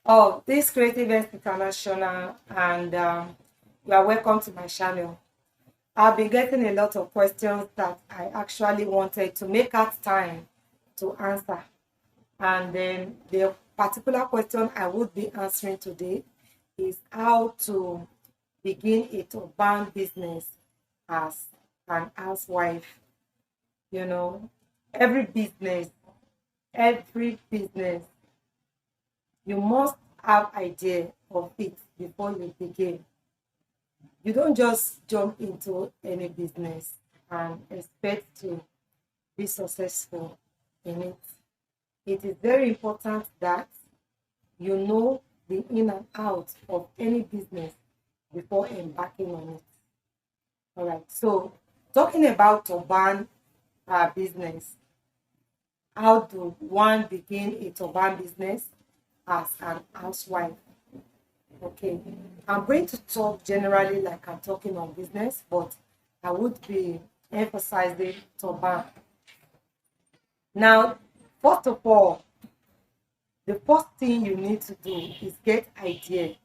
Oh, this Creative X International, and you are welcome to my channel. I've been getting a lot of questions that I actually wanted to make out time to answer. And then the particular question I would be answering today is how to begin a turban business as an housewife. You know, every business, every business, you must have idea of it before you begin. You don't just jump into any business and expect to be successful in it. It is very important that you know the in and out of any business before embarking on it. All right. So, talking about turban business, how do one begin a turban business as an housewife? Okay, I'm going to talk generally like I'm talking on business, but I would be emphasizing turban. Now, first of all, the first thing you need to do is get idea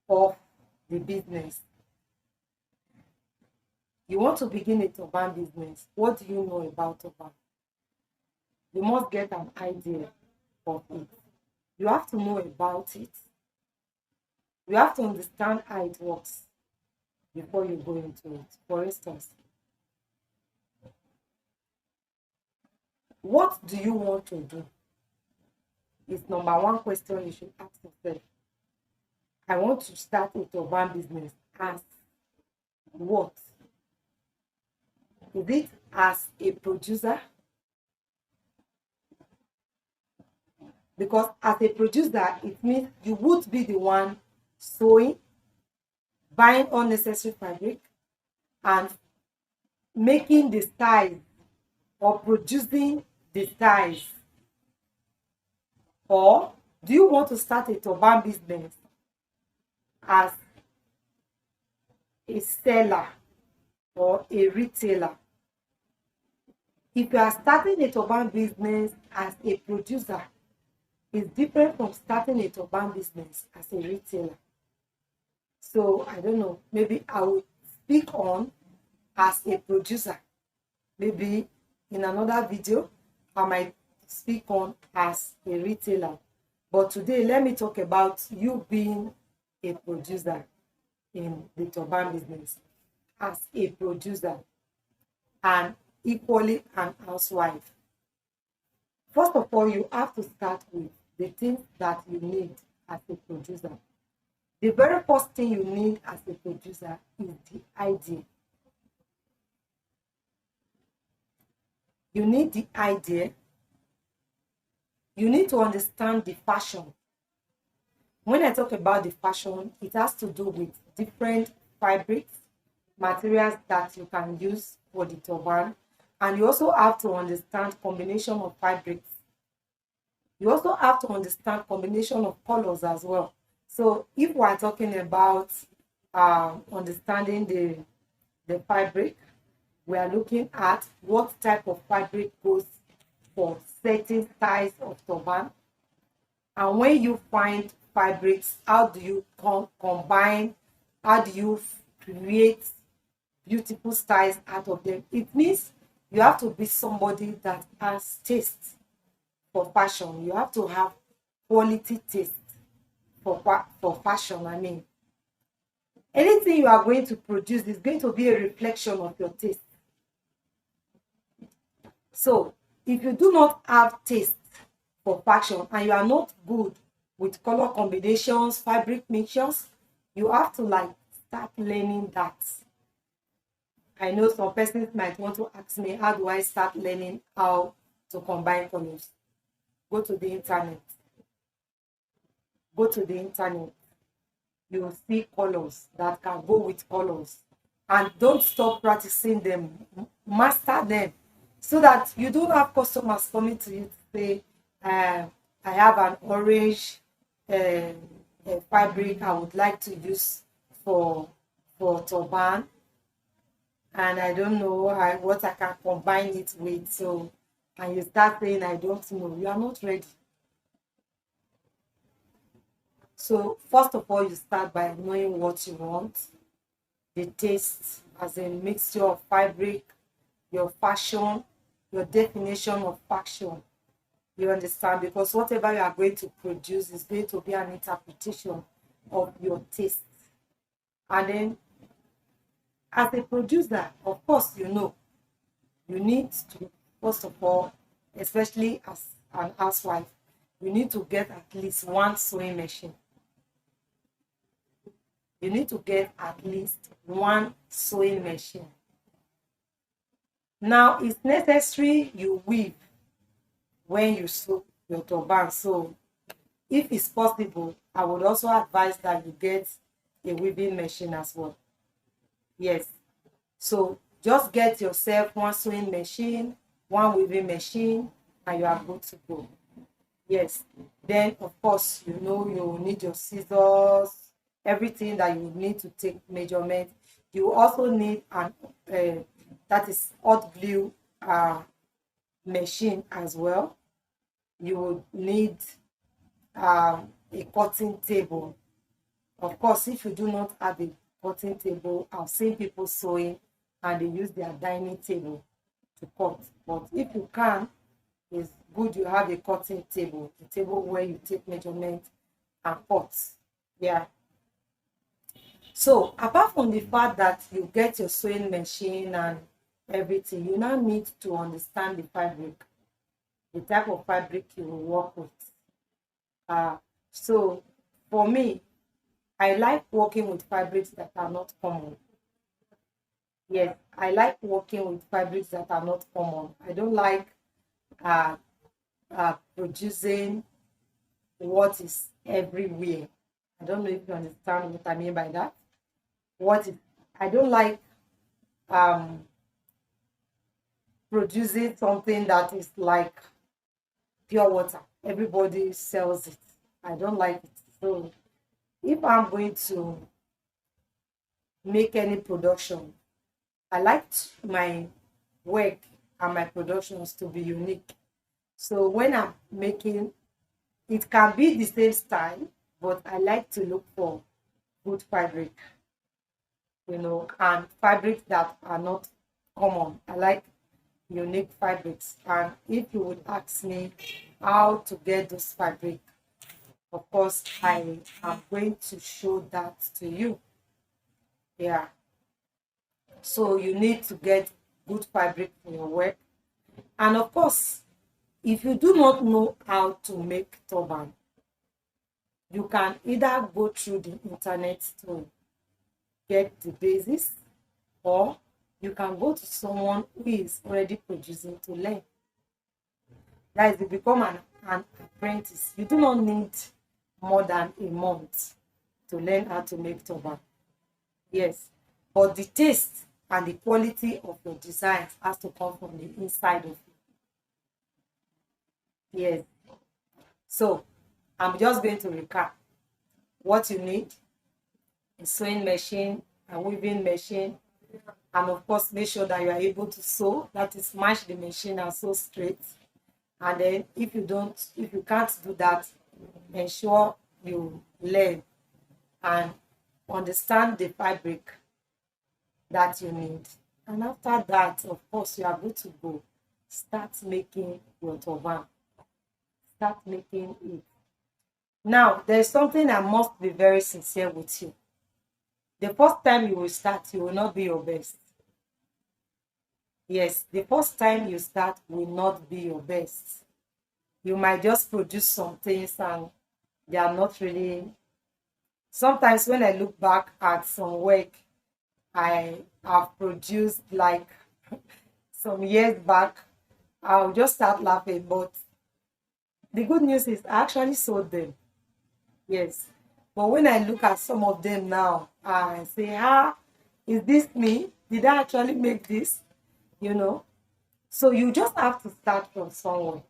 of the business. You want to begin a turban business. What do you know about turban? You must get an idea of it. You have to know about it. You have to understand how it works before you go into it. For instance, what do you want to do? Is number one question you should ask yourself. I want to start a turban business as what? Is it as a producer? Because as a producer, it means you would be the one sewing, buying unnecessary fabric, and making the styles or producing the styles. Or do you want to start a turban business as a seller or a retailer? If you are starting a turban business as a producer, it's different from starting a turban business as a retailer. So I don't know, maybe I will speak on as a producer. Maybe in another video, I might speak on as a retailer. But today, let me talk about you being a producer in the turban business as a producer and equally an housewife. First of all, you have to start with the things that you need as a producer. The very first thing you need as a producer is the idea. You need the idea. You need to understand the fashion. When I talk about the fashion, it has to do with different fabrics, materials that you can use for the turban. And you also have to understand combination of fabrics. You also have to understand combination of colors as well. So if we are talking about understanding the fabric, we are looking at what type of fabric goes for certain styles of turban. And when you find fabrics, how do you combine, how do you create beautiful styles out of them? It means you have to be somebody that has taste for fashion. You have to have quality taste for fashion. I mean, anything you are going to produce is going to be a reflection of your taste. So if you do not have taste for fashion and you are not good with color combinations, fabric mixtures, you have to like start learning that. I know some persons might want to ask me, how do I start learning how to combine colors? Go to the internet. Go to the internet. You will see colors that can go with colors. And don't stop practicing them. Master them. So that you don't have customers coming to you to say, I have an orange fabric I would like to use for turban, and I don't know what I can combine it with. So, and you start saying, I don't know. You are not ready. So first of all, you start by knowing what you want, the taste, as a mixture of fabric, your fashion, your definition of fashion. You understand? Because whatever you are going to produce is going to be an interpretation of your taste. And then, as a producer, of course, you need to, first of all, especially as an housewife, you need to get at least one sewing machine. You need to get at least one sewing machine. Now, it's necessary you weave when you sew your turban. So, if it's possible, I would also advise that you get a weaving machine as well. Yes. So, just get yourself one sewing machine, one weaving machine, and you are good to go. Yes. Then, of course, you need your scissors, everything that you need to take measurement. You also need an that is hot glue machine as well. You would need a cutting table. Of course, if you do not have a cutting table, I've seen people sewing and they use their dining table to cut. But if you can, it's good you have a cutting table, a table where you take measurement and cut. Yeah. So apart from the fact that you get your sewing machine and everything, you now need to understand the fabric, the type of fabric you will work with. So for me, I like working with fabrics that are not common. Yes, I like working with fabrics that are not common. I don't like uh, producing what is everywhere. I don't know if you understand what I mean by that. I don't like um, producing something that is like pure water. Everybody sells it. I don't like it. So if I'm going to make any production, I like my work and my productions to be unique. So when I'm making, it can be the same style, but I like to look for good fabric, and fabrics that are not common. I like unique fabrics. And if you would ask me how to get those fabric, of course, I am going to show that to you. Yeah. So you need to get good fabric for your work. And of course, if you do not know how to make turban, you can either go through the internet to get the basis, or you can go to someone who is already producing to learn. That is, you become an apprentice. You do not need more than a month to learn how to make turban. Yes, but the taste and the quality of your designs has to come from the inside of you. Yes. So I'm just going to recap. What you need: a sewing machine, a weaving machine, and of course make sure that you are able to sew, that is, match the machine and sew straight. And then if you can't do that, ensure you learn and understand the fabric that you need. And after that, of course, you are good to go. Start making your turban. Start making it. Now, there's something I must be very sincere with you. The first time you will start, you will not be your best. Yes, the first time you start will not be your best. You might just produce some things and they are not really. Sometimes when I look back at some work I have produced like some years back, I'll just start laughing. But the good news is I actually sold them. Yes. But when I look at some of them now, I say, is this me? Did I actually make this? So you just have to start from somewhere.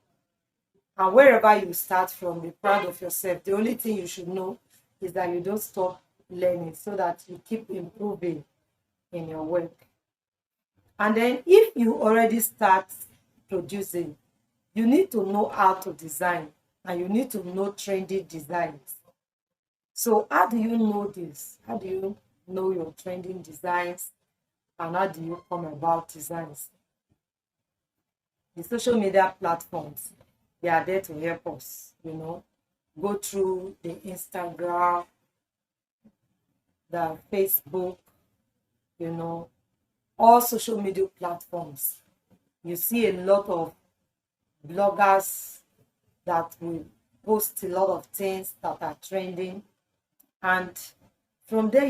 And wherever you start from, be proud of yourself. The only thing you should know is that you don't stop learning, so that you keep improving in your work. And then if you already start producing, you need to know how to design, and you need to know trendy designs. So how do you know this? How do you know your trending designs, and how do you come about designs? The social media platforms, they are there to help us, go through the Instagram, the Facebook, you know, all social media platforms. You see a lot of bloggers that will post a lot of things that are trending, and from there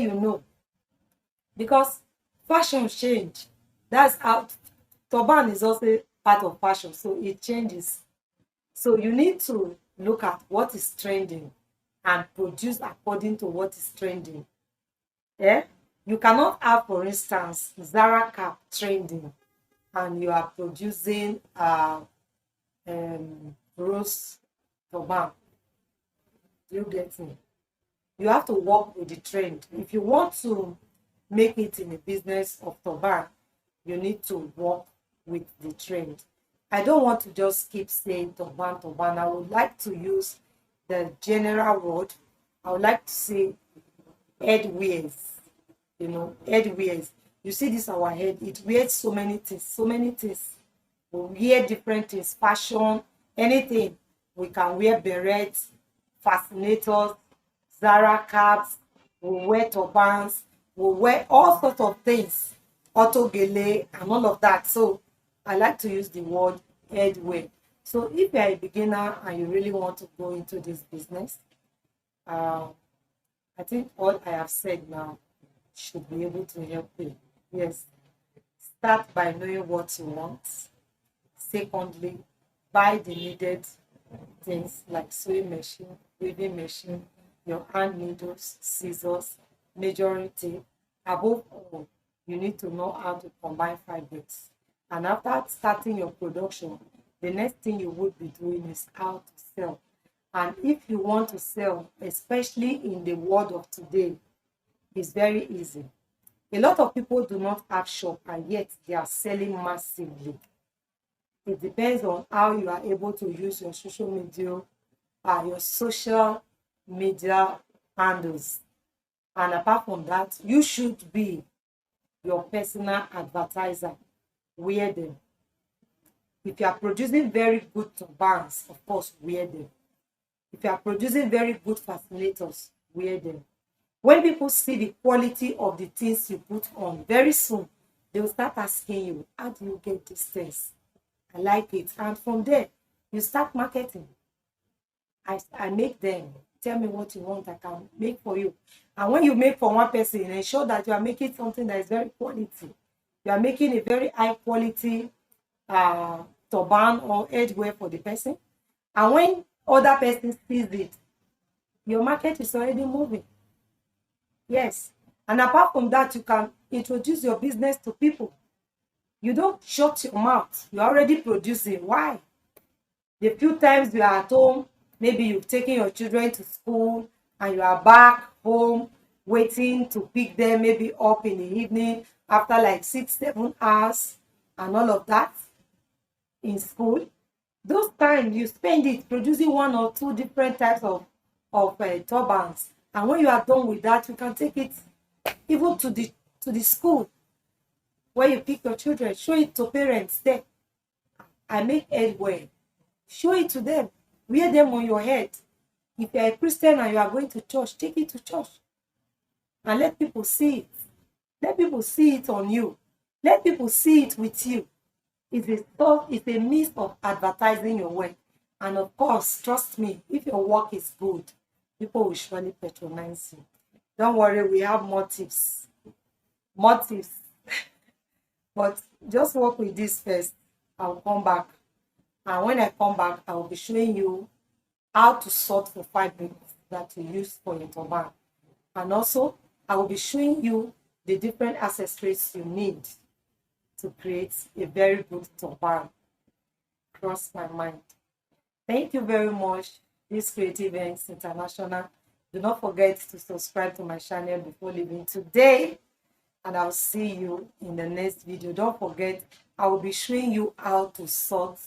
because fashion change. That's how turban is also part of fashion, so it changes. So you need to look at what is trending and produce according to what is trending. Yeah, you cannot have, for instance, Zara cap trending and you are producing rose turban. You get me? You have to work with the trend. If you want to make it in the business of turban, you need to work with the trend. I don't want to just keep saying turban, turban. I would like to use the general word. I would like to say head wears. Head wears. You see this our head, it wears so many things, so many things. We wear different things, fashion, anything. We can wear berets, fascinators, Zara caps, we wear turbans, we wear all sorts of things, auto gele and all of that. So I like to use the word headwear. So if you're a beginner and you really want to go into this business, I think all I have said now should be able to help you. Yes, start by knowing what you want. Secondly, buy the needed things like sewing machine, weaving machine, your hand needles, scissors, measuring tape. Above all, you need to know how to combine fabrics. And after starting your production, the next thing you would be doing is how to sell. And if you want to sell, especially in the world of today, it's very easy. A lot of people do not have shop and yet they are selling massively. It depends on how you are able to use your social media handles. And apart from that, you should be your personal advertiser. Wear them. If you are producing very good turbans, of course, wear them. If you are producing very good fascinators, wear them. When people see the quality of the things you put on, very soon they will start asking you, how do you get these things? I like it. And from there, you start marketing. I make them. Tell me what you want, I can make for you. And when you make for one person, ensure that you are making something that is very quality. You are making a very high quality turban or headwear for the person. And when other person sees it, your market is already moving. Yes. And apart from that, you can introduce your business to people. You don't shut your mouth. You're already producing. Why? The few times you are at home, maybe you've taken your children to school and you are back home waiting to pick them maybe up in the evening after like 6-7 hours and all of that in school. Those times you spend it producing one or two different types of turbans. And when you are done with that, you can take it even to the school where you pick your children. Show it to parents there. I make headwear. Show it to them. Wear them on your head. If you're a Christian and you are going to church, take it to church. And let people see it. Let people see it on you. Let people see it with you. It's a means of advertising your work. And of course, trust me, if your work is good, people will surely patronize you. Don't worry, we have more tips. More tips. But just work with this first. I'll come back. And when I come back, I will be showing you how to sort for fabrics that you use for your turban. And also, I will be showing you the different accessories you need to create a very good turban. Cross my mind. Thank you very much. This Creative Ends International. Do not forget to subscribe to my channel before leaving today. And I'll see you in the next video. Don't forget, I will be showing you how to sort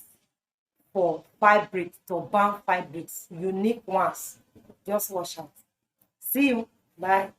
for fabric, turban fabrics, unique ones. Just watch out. See you. Bye.